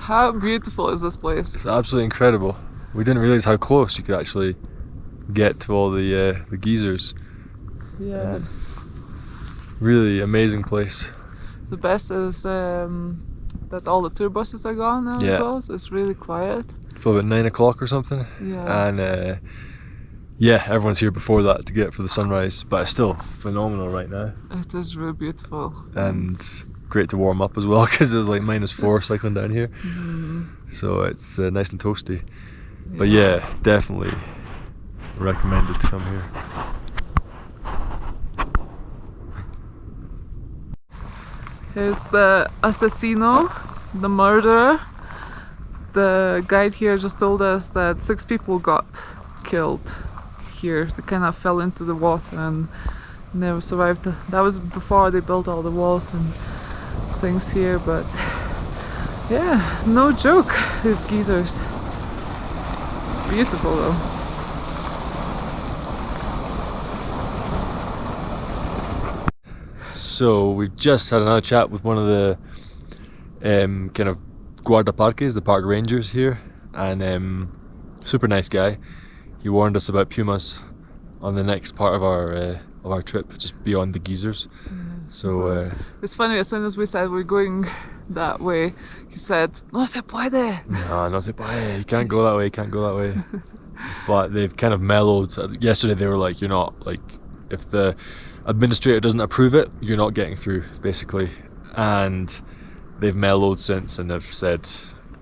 How beautiful is this place? It's absolutely incredible. We didn't realize how close you could actually get to all the geysers. Yes. Really amazing place. The best is that all the tour buses are gone now as well, so it's really quiet. Probably about 9 o'clock or something. Yeah. And yeah, everyone's here before that to get for the sunrise, but it's still phenomenal right now. It is really beautiful. And great to warm up as well, because it was like -4 cycling down here. So it's nice and toasty. But yeah, definitely recommended to come here. Here's the assassino, the murderer. The guide here just told us that 6 people got killed here. They kind of fell into the water and never survived. That was before they built all the walls and things here, but yeah, no joke, these geysers. Beautiful though. So we've just had another chat with one of the kind of guardaparques, the park rangers here, and super nice guy. He warned us about pumas on the next part of our trip, just beyond the geysers. So it's funny, as soon as we said we're going that way, he said, "No se puede." no se puede. You can't go that way. You can't go that way. But they've kind of mellowed. Yesterday they were like, "You're not like, if the administrator doesn't approve it, you're not getting through," basically. And they've mellowed since and have said,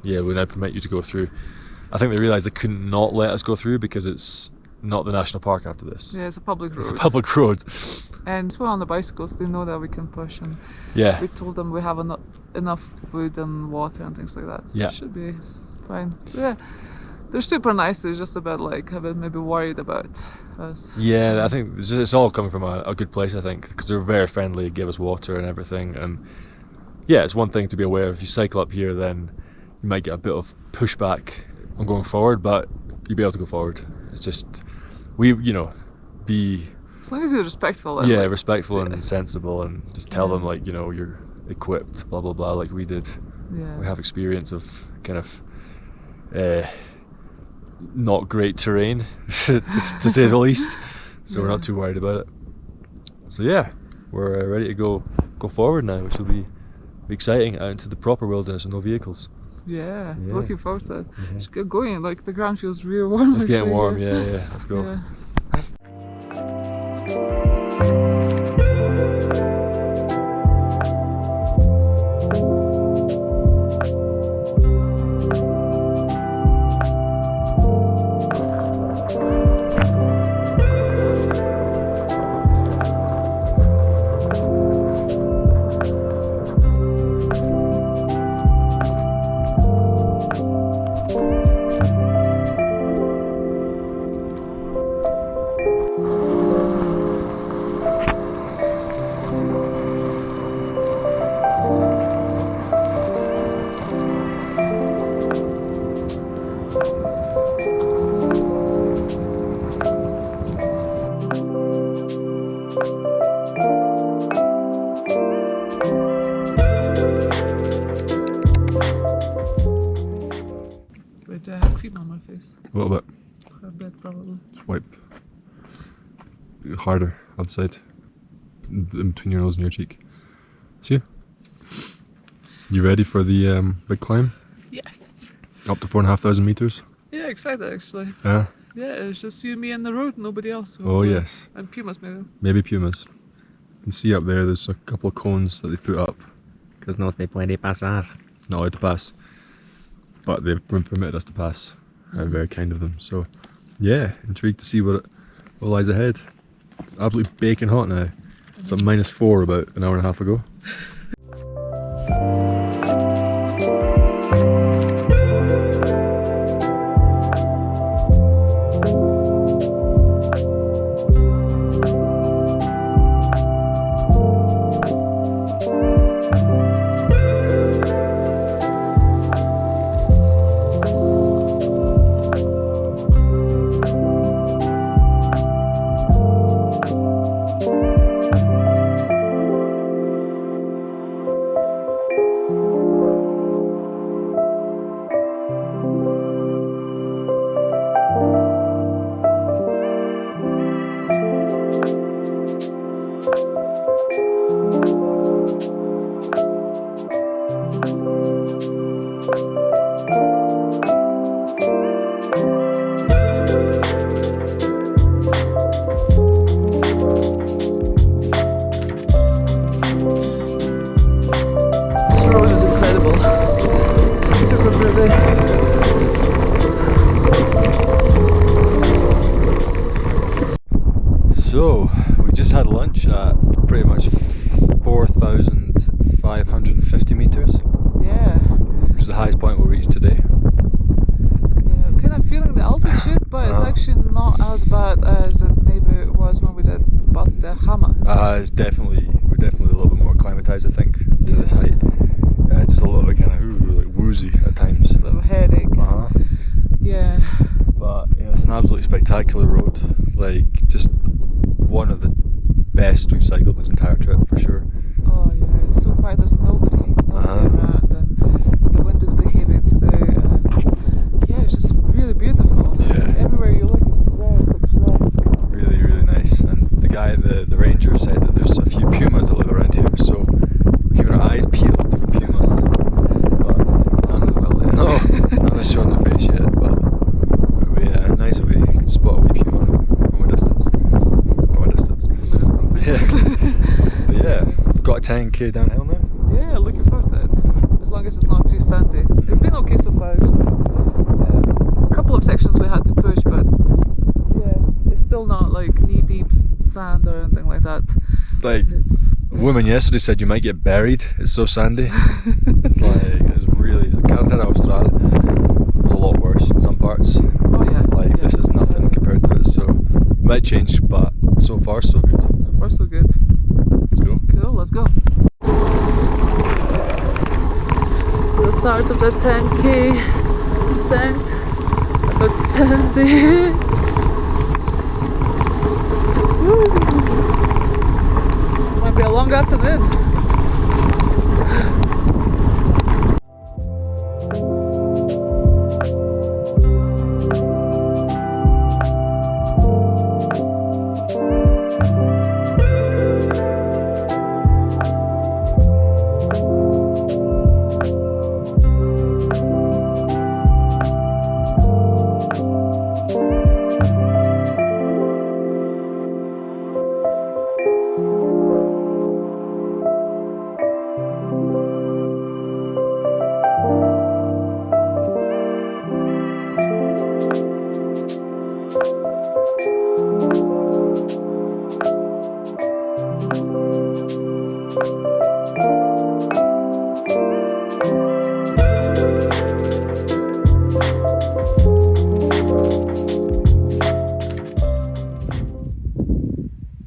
"Yeah, we now permit you to go through." I think they realised they couldn't not let us go through because it's not the national park after this. Yeah, it's a public road. It's a public road. And so on the bicycles, they know that we can push, and Yeah. we told them we have enough food and water and things like that, so it should be fine. So yeah, they're super nice. They're just a bit like a bit maybe worried about us. Yeah, I think it's all coming from a good place, I think, because they're very friendly, give us water and everything. And yeah, it's one thing to be aware of. If you cycle up here, then you might get a bit of pushback on going forward, but you'll be able to go forward. It's just, be... As long as you're respectful. And respectful and sensible, and just tell them, like, you're equipped, blah, blah, blah, like we did. Yeah. We have experience of kind of not great terrain, to say the least. So we're not too worried about it. So yeah, we're ready to go forward now, which will be exciting, out into the proper wilderness with no vehicles. Yeah. Looking forward to it. Just get going, like the ground feels really warm. It's getting warm, yeah, let's go. Yeah. Do I have cream on my face? A little bit. A bit, probably. Swipe harder, other side, in between your nose and your cheek. See? You ready for the big climb? Yes. Up to 4,500 meters? Yeah, excited actually. Yeah? Yeah, it's just you, me, and the road, nobody else. Oh yes. And pumas maybe. Maybe pumas. You can see up there, there's a couple of cones that they've put up. Because no se puede pasar. Not allowed to pass. But they've permitted us to pass. Very kind of them. So yeah, intrigued to see what lies ahead. It's absolutely baking hot now. It's at -4 about an hour and a half ago. incredible. Super pretty. So we just had lunch at pretty much 4,550 meters, Yeah. which is the highest point we'll reach today. Yeah, I'm kind of feeling the altitude, but it's actually not as bad as it maybe it was when we did Batu de Hama. We're definitely a little bit more acclimatized, I think, to this height. Just a little bit kind of like woozy at times. A little headache. Yeah. But yeah, it's an absolutely spectacular road. Like just one of the best we've cycled this entire trip for sure. Oh yeah, it's so quiet. There's nobody around, and the wind is behaving today, and yeah, it's just really beautiful. Yeah. Everywhere you look is very picturesque. Really, really nice. And the guy, the ranger, said that there's a few pumas that live around here, so we're keeping our eyes peeled for pumas. But none has shown their face yet. But it would be nice if we could spot a wee puma from a distance. From a distance, exactly. But yeah, we've got a 10k downhill now. Yeah, looking forward to it. As long as it's not too sandy. It's been okay so far, actually. A couple of sections we had to push, but yeah, it's still not like knee-deep sand or anything like that. Like, It's a woman yesterday said you might get buried. It's so sandy. It's Carretera Austral was a lot worse in some parts. oh yeah. Like yeah, this is nothing compared to it. So might change, but so far so good. So far so good. Let's go. Cool, let's go. It's the start of the 10k descent. About sandy. Might be a long afternoon.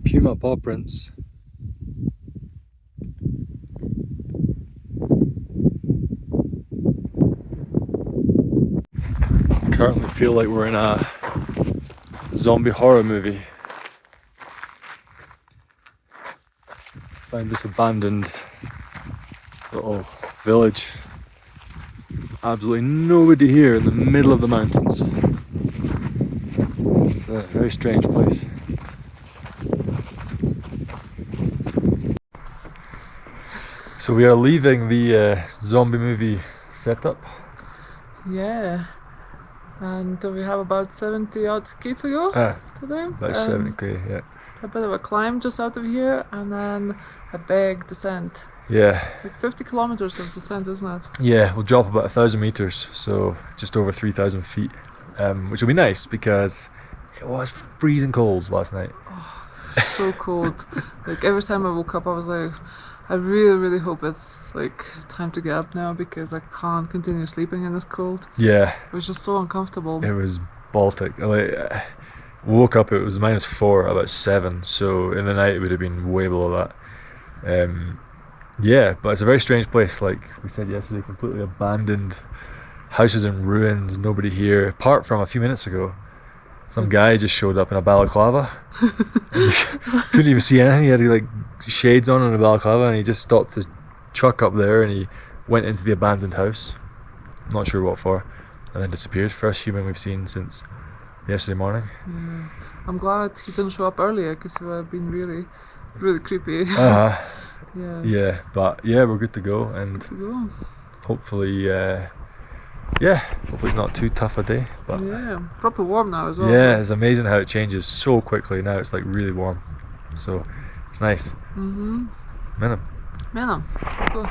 Puma paw prints. Currently feel like we're in a zombie horror movie. Find this abandoned little village. Absolutely nobody here in the middle of the mountains. It's a very strange place. So we are leaving the zombie movie setup. Yeah. And we have about 70 odd k to go today. That's 70k, yeah. A bit of a climb just out of here, and then a big descent. Yeah, Like 50 kilometers of descent, isn't it? yeah, we'll drop about 1,000 meters, so just over 3,000 feet, which will be nice because it was freezing cold last night. So cold. Like every time I woke up, I was like, I really, really hope it's like time to get up now because I can't continue sleeping in this cold. Yeah, It was just so uncomfortable. it was Baltic. Like, woke up, it was -4, about 7, so in the night it would have been way below that. Yeah, but it's a very strange place. Like we said yesterday, completely abandoned, houses in ruins, nobody here. Apart from a few minutes ago, some guy just showed up in a balaclava. Couldn't even see anything. He had like shades on and a balaclava, and he just stopped his truck up there and he went into the abandoned house. Not sure what for, and then disappeared. First human we've seen since yesterday morning. Yeah. I'm glad he didn't show up earlier because it would have been really, really creepy. Yeah. Yeah, but yeah, we're good to go, and To go. hopefully, hopefully it's not too tough a day. But Yeah, proper warm now as well. yeah, it's amazing how it changes so quickly. Now it's like really warm, so it's nice. Mhm. Minimum. Menam, let's go.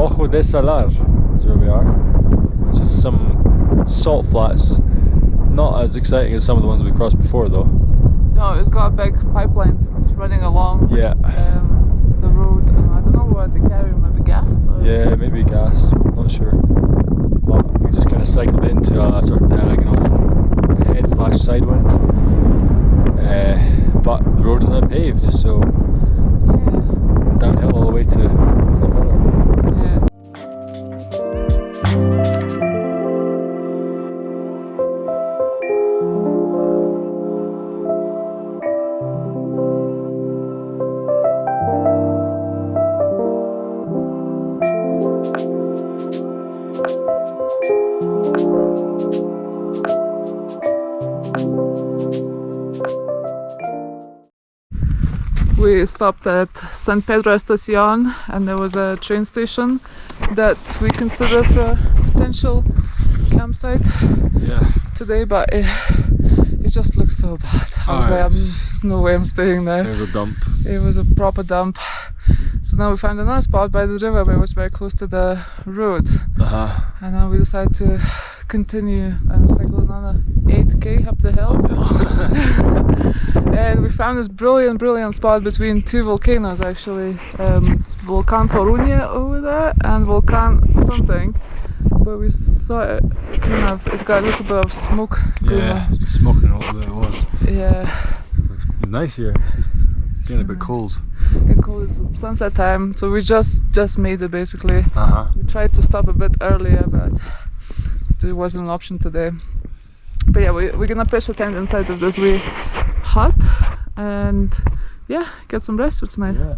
Ojo de Salar is where we are, which is some salt flats. Not as exciting as some of the ones we crossed before, though. No, it's got big pipelines running along Yeah. the road, and I don't know what they carry, maybe gas? Or Yeah, maybe gas, not sure. But we just kind of cycled into a sort of diagonal head/side wind. But the road is not paved, so Yeah, downhill all the way to Salvador. yeah. We stopped at San Pedro Estacion, and there was a train station that we considered for a potential campsite Yeah. today, but it just looked so bad. I was like, there's no way I'm staying there. There's a dump. It was a proper dump. So now we found another spot by the river, but it was very close to the road. And now we decided to continue and cycle another 8k up the hill. And we found this brilliant spot between two volcanoes, actually. Volcan Porunye over there and Volcan something. But we saw it kind of, it's got a little bit of smoke going Yeah, on. smoking all that it was. Yeah. It's nice here. It's just getting a bit cold. It goes sunset time, so we just made it basically. Uh-huh. We tried to stop a bit earlier, but it wasn't an option today. But yeah, we're gonna pitch a tent inside of this wee hut and yeah, get some rest for tonight. Yeah.